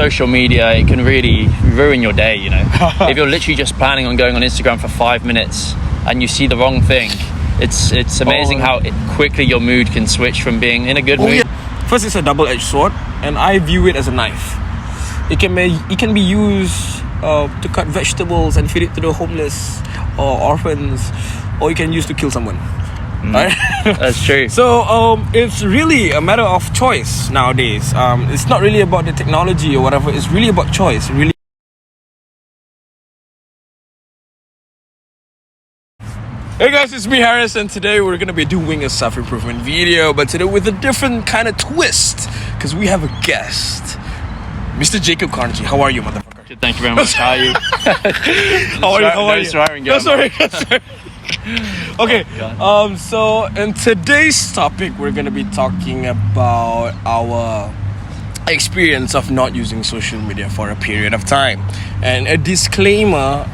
social media, it can really ruin your day, you know. If you're literally just planning on going on Instagram for 5 minutes and you see the wrong thing, it's amazing how quickly your mood can switch from being in a good mood. Yeah. First, it's a double-edged sword, and I view it as a knife. It can be used to cut vegetables and feed it to the homeless or orphans, or you can use to kill someone. Right? That's true. So it's really a matter of choice nowadays. It's not really about the technology or whatever. It's really about choice. Really. Hey guys, it's me Harris, and today we're gonna be doing a self-improvement video, but today with a different kind of twist, because we have a guest, Mr. Jacob Carnegie. How are you, motherfucker? Good, thank you very much. How are you? How are you? Swearing, no, sorry. Okay. So in today's topic, we're gonna be talking about our experience of not using social media for a period of time. And a disclaimer: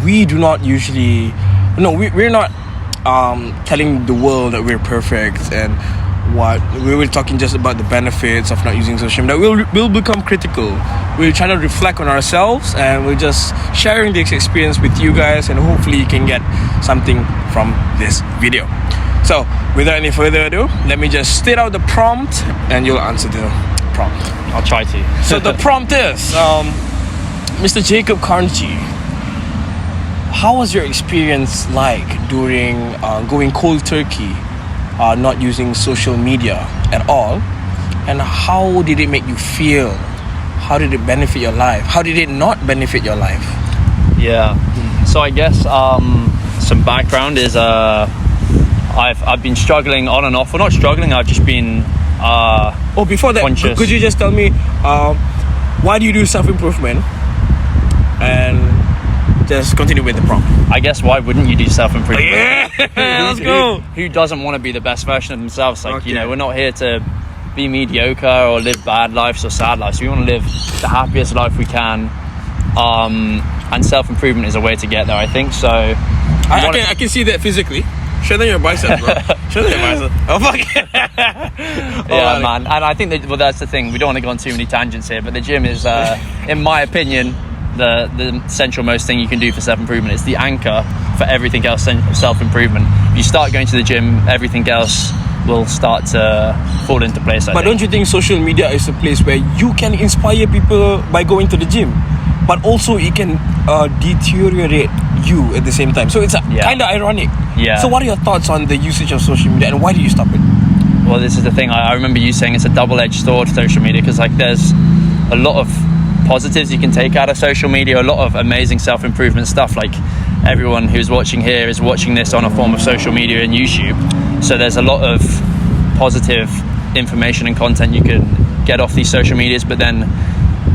we do not usually. No, we're not telling the world that we're perfect and what we were talking just about the benefits of not using social media. We'll become critical. We're trying to reflect on ourselves, and we're just sharing this experience with you guys, and hopefully you can get something from this video. So without any further ado, let me just state out the prompt and you'll answer the prompt. I'll try to. So the prompt is, Mr. Jacob Carnegie, how was your experience like during going cold turkey, not using social media at all, and how did it make you feel? How did it benefit your life? How did it not benefit your life? Yeah. So I guess some background is I've been struggling on and off. Well, not struggling. I've just been before that, conscious. Could you just tell me why do you do self-improvement? And just continue with the prompt. I guess why wouldn't you do self-improvement? Yeah, let's go. Who doesn't want to be the best version of themselves? Like, okay. You know, we're not here to be mediocre or live bad lives or sad lives. We want to live the happiest life we can. And self-improvement is a way to get there, I think. So I can see that physically. Show them your biceps, bro. Show them your biceps. Oh, fuck. Yeah, man. And I think that's the thing. We don't want to go on too many tangents here, but the gym is, in my opinion, the central most thing you can do for self-improvement. It's the anchor for everything else. Self-improvement. If you start going to the gym, everything else will start to fall into place. But don't you think social media is a place where you can inspire people by going to the gym, but also it can deteriorate you at the same time? So it's kind of ironic. Yeah. So what are your thoughts on the usage of social media, and why do you stop it? Well, this is the thing. I remember you saying it's a double-edged sword, social media, because like there's a lot of positives you can take out of social media, a lot of amazing self-improvement stuff. Like everyone who's watching here is watching this on a form of social media and YouTube, so there's a lot of positive information and content you can get off these social medias. But then,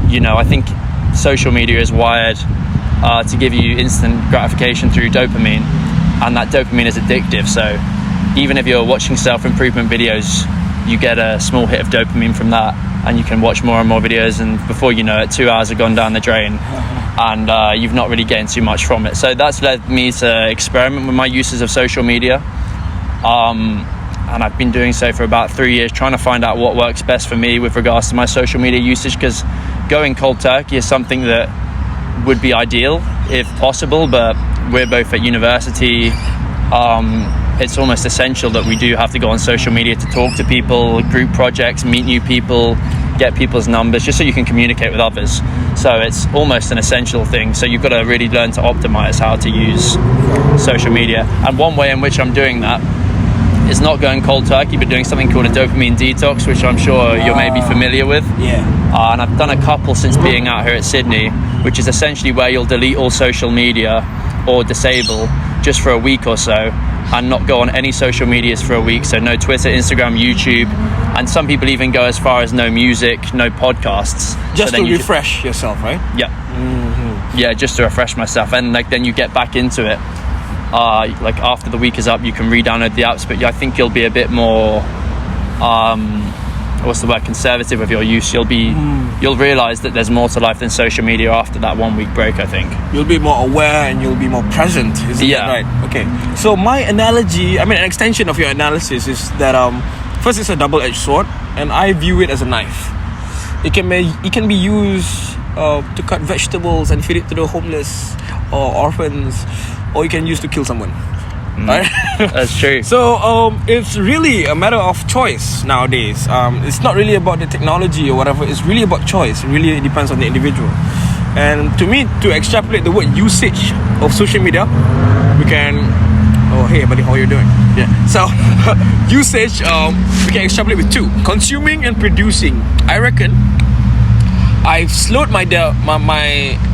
you know, I think social media is wired to give you instant gratification through dopamine, and that dopamine is addictive. So even if you're watching self-improvement videos, you get a small hit of dopamine from that, and you can watch more and more videos, and before you know it, 2 hours have gone down the drain, and you've not really gained too much from it. So that's led me to experiment with my uses of social media, and I've been doing so for about 3 years, trying to find out what works best for me with regards to my social media usage, because going cold turkey is something that would be ideal if possible, but we're both at university. It's almost essential that we do have to go on social media to talk to people, group projects, meet new people, get people's numbers, just so you can communicate with others. So it's almost an essential thing. So you've got to really learn to optimize how to use social media. And one way in which I'm doing that is not going cold turkey, but doing something called a dopamine detox, which I'm sure you're maybe familiar with. Yeah. And I've done a couple since being out here at Sydney, which is essentially where you'll delete all social media or disable just for a week or so, and not go on any social medias for a week. So no Twitter, Instagram, YouTube, and some people even go as far as no music, no podcasts. Just to refresh yourself, right? Yeah. Mm-hmm. Yeah, just to refresh myself, and like then you get back into it. Like after the week is up, you can re-download the apps, but I think you'll be a bit more conservative with your use. You'll realize that there's more to life than social media after that 1 week break, I think. You'll be more aware and you'll be more present, isn't it? Right? Okay. So my analogy, an extension of your analysis is that first it's a double-edged sword, and I view it as a knife. It can be used to cut vegetables and feed it to the homeless or orphans, or you can use to kill someone. Right? That's true. So it's really a matter of choice nowadays. It's not really about the technology or whatever. It's really about choice. It really depends on the individual. And to me, to extrapolate the word usage of social media, we can. Oh, hey buddy, how are you doing? Yeah. So usage, we can extrapolate with two: consuming and producing. I reckon I've slowed my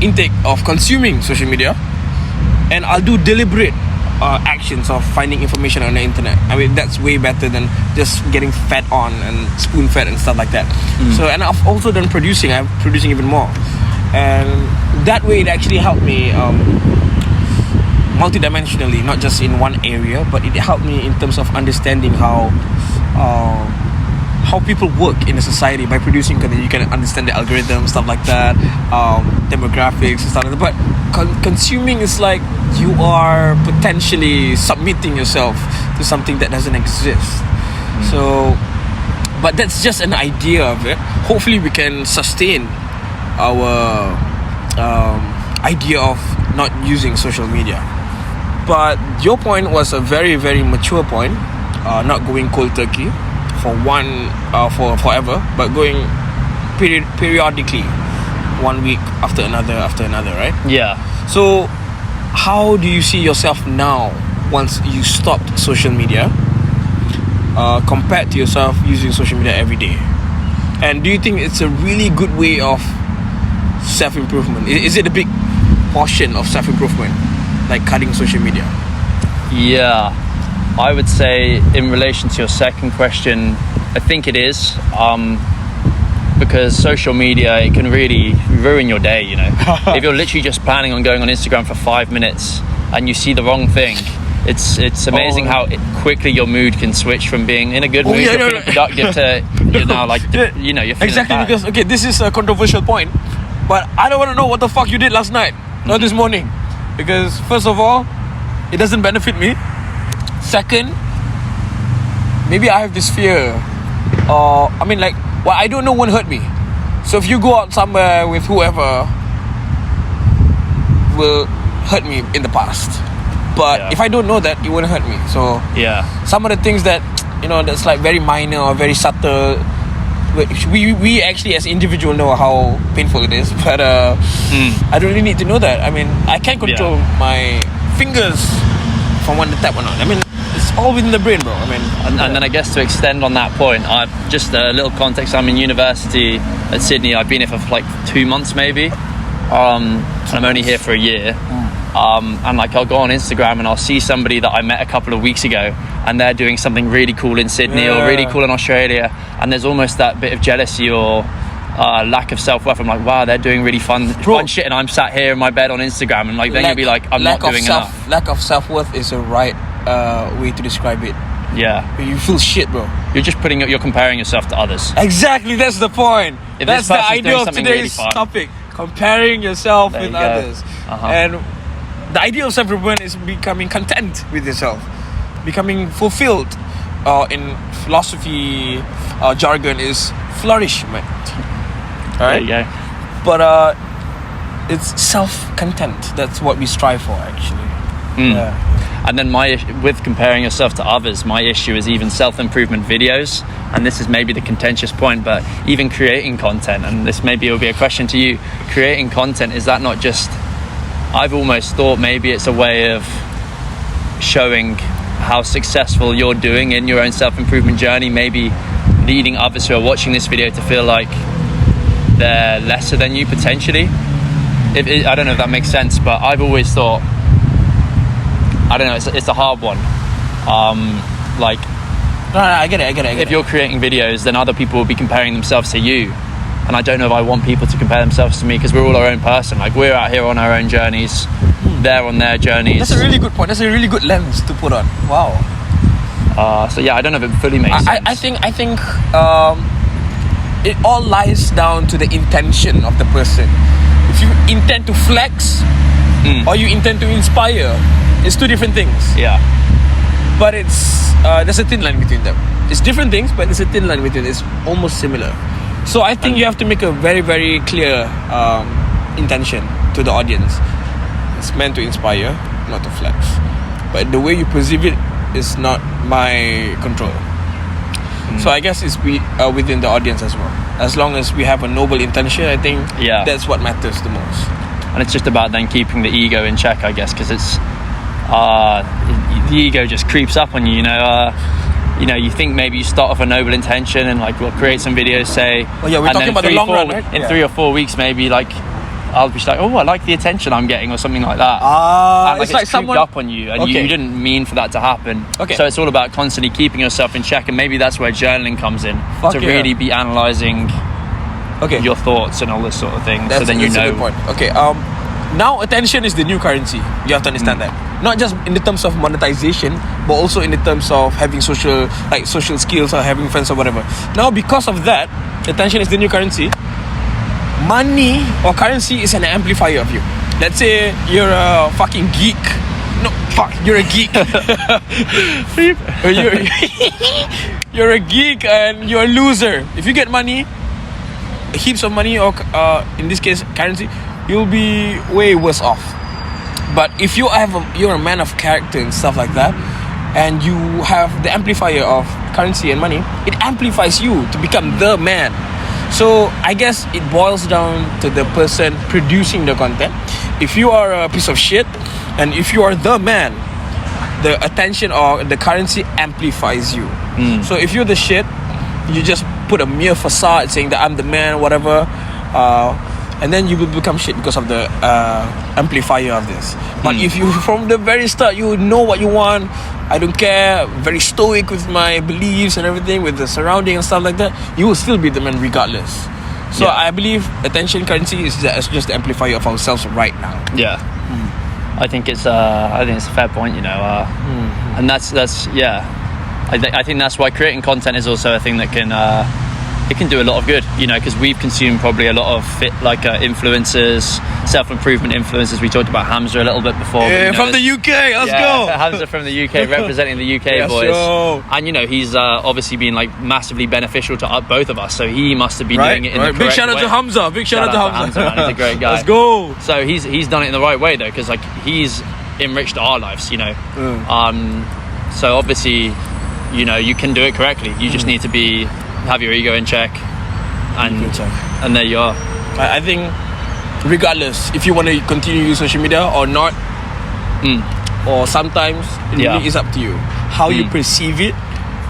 intake of consuming social media, and I'll do deliberate actions of finding information on the internet. I mean, that's way better than just getting fed on and spoon fed and stuff like that. So, and I've also done producing. I'm producing even more, and that way it actually helped me multidimensionally, not just in one area, but it helped me in terms of understanding how people work in a society. By producing content, you can understand the algorithm, stuff like that, demographics and stuff like that. But consuming is like you are potentially submitting yourself to something that doesn't exist. So, but that's just an idea of it. Hopefully we can sustain our idea of not using social media. But your point was a very, very mature point. Not going cold turkey for forever, but going periodically, 1 week after another, right? Yeah. So how do you see yourself now once you stopped social media compared to yourself using social media every day? And do you think it's a really good way of self-improvement? Is it a big portion of self-improvement, like cutting social media? Yeah, I would say in relation to your second question, I think it is, because social media, it can really ruin your day, you know. If you're literally just planning on going on Instagram for 5 minutes and you see the wrong thing, it's amazing how quickly your mood can switch from being in a good mood to feeling productive to you're now like you're feeling exactly bad. Because okay, this is a controversial point, but I don't want to know what the fuck you did last night or this morning, because first of all, it doesn't benefit me. Second, maybe I have this fear, I mean, like, what I don't know won't hurt me. So if you go out somewhere with whoever, will hurt me in the past. But if I don't know that, it won't hurt me. So some of the things that, you know, that's like very minor or very subtle, we actually as individual know how painful it is. But I don't really need to know that. I mean, I can't control my fingers from when to tap or not. I mean, it's all within the brain, bro. I mean, and then I guess to extend on that point, just a little context. I'm in university at Sydney. I've been here for like 2 months maybe, and I'm only here for a year. And like I'll go on Instagram and I'll see somebody that I met a couple of weeks ago, and they're doing something really cool in Sydney or really cool in Australia, and there's almost that bit of jealousy or lack of self-worth. I'm like, wow, they're doing really fun shit, and I'm sat here in my bed on Instagram, and like then you'll be like, I'm not doing enough. Lack of self-worth is a right way to describe it. Yeah, you feel shit, bro. You're comparing yourself to others. Exactly, that's the point. That's the idea of today's really topic: comparing yourself with others. And the idea of self-improvement is becoming content with yourself, becoming fulfilled. In philosophy jargon, is flourishment. Alright? There you go. But it's self-content. That's what we strive for, actually. And then with comparing yourself to others, my issue is even self-improvement videos. And this is maybe the contentious point, but even creating content, and this maybe will be a question to you, creating content, is that not just, I've almost thought maybe it's a way of showing how successful you're doing in your own self-improvement journey, maybe leading others who are watching this video to feel like they're lesser than you potentially. I don't know if that makes sense, but I've always thought, I don't know, it's a hard one. Like, no, I get it. If you're creating videos, then other people will be comparing themselves to you, and I don't know if I want people to compare themselves to me, because we're all our own person. Like, we're out here on our own journeys, they're on their journeys. That's a really good point. That's a really good lens to put on. Wow. So yeah, I don't know if it fully makes sense. I think it all lies down to the intention of the person. If you intend to flex or you intend to inspire, it's two different things. Yeah. But it's there's a thin line between them. It's different things, but there's a thin line between it. It's almost similar. So I think you have to make a very, very clear intention to the audience. It's meant to inspire, not to flex. But the way you perceive it is not my control. So I guess it's within the audience as well. As long as we have a noble intention, I think that's what matters the most. And it's just about then keeping the ego in check, I guess, because it's the ego just creeps up on you. You think maybe you start off a noble intention and like we'll create some videos, say. Oh yeah, we're talking about the long run, right? In 3 or 4 weeks, maybe like I'll be like, oh, I like the attention I'm getting, or something like that. And it's like someone up on you, and you didn't mean for that to happen. Okay. So it's all about constantly keeping yourself in check, and maybe that's where journaling comes in, really be analysing your thoughts and all this sort of thing. So then you know. A good point. Okay. Now attention is the new currency. You have to understand that. Not just in the terms of monetization, but also in the terms of having social skills or having friends or whatever. Now because of that, attention is the new currency. Money or currency is an amplifier of you. Let's say you're a fucking geek. No, fuck, you're a geek. You're a geek and you're a loser. If you get money, heaps of money, or in this case currency, you'll be way worse off. But if you're a man of character and stuff like that, and you have the amplifier of currency and money, it amplifies you to become the man. So I guess it boils down to the person producing the content. If you are a piece of shit, and if you are the man, the attention or the currency amplifies you. So if you're the shit, you just put a mere facade saying that I'm the man, whatever, and then you will become shit because of the amplifier of this. But if you from the very start you know what you want, I don't care, very stoic with my beliefs and everything, with the surrounding and stuff like that, you will still be the man regardless. So I believe attention currency is just the amplifier of ourselves right now. I think it's a fair point, and that's I think that's why creating content is also a thing that can it can do a lot of good, because we've consumed probably a lot of influencers, self-improvement influencers. We talked about Hamza a little bit before. From the UK, let's go. Hamza from the UK, representing the UK boys. Yo. And he's obviously been like massively beneficial to both of us. So he must have been doing it in the correct way. Big shout out to Hamza. Big shout out to Hamza. Man. He's a great guy. Let's go. So he's done it in the right way though, because like he's enriched our lives. So obviously, you can do it correctly. You just need to have your ego in check, and there you are. I think regardless if you want to continue using social media or not, or sometimes it really is up to you how you perceive it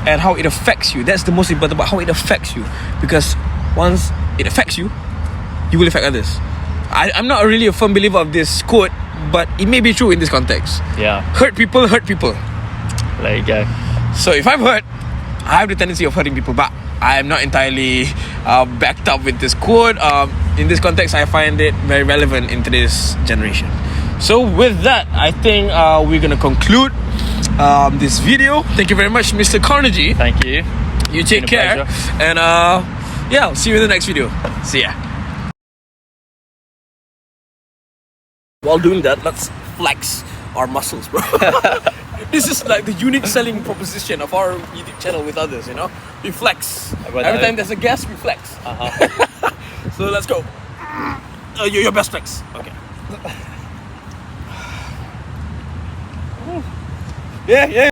and how it affects you. That's the most important part, how it affects you, because once it affects you, you will affect others. I'm not really a firm believer of this quote, but it may be true in this context. Hurt people. There you go. So if I'm hurt, I have the tendency of hurting people back. I am not entirely backed up with this quote. In this context, I find it very relevant in today's generation. So with that, I think we're going to conclude this video. Thank you very much, Mr. Carnegie. Thank you. You take care. Pleasure. And I'll see you in the next video. See ya. While doing that, let's flex our muscles, bro. This is like the unique selling proposition of our YouTube channel with others, We flex. Every time there's a guest, we flex. So let's go. Your best flex. Okay. Yeah.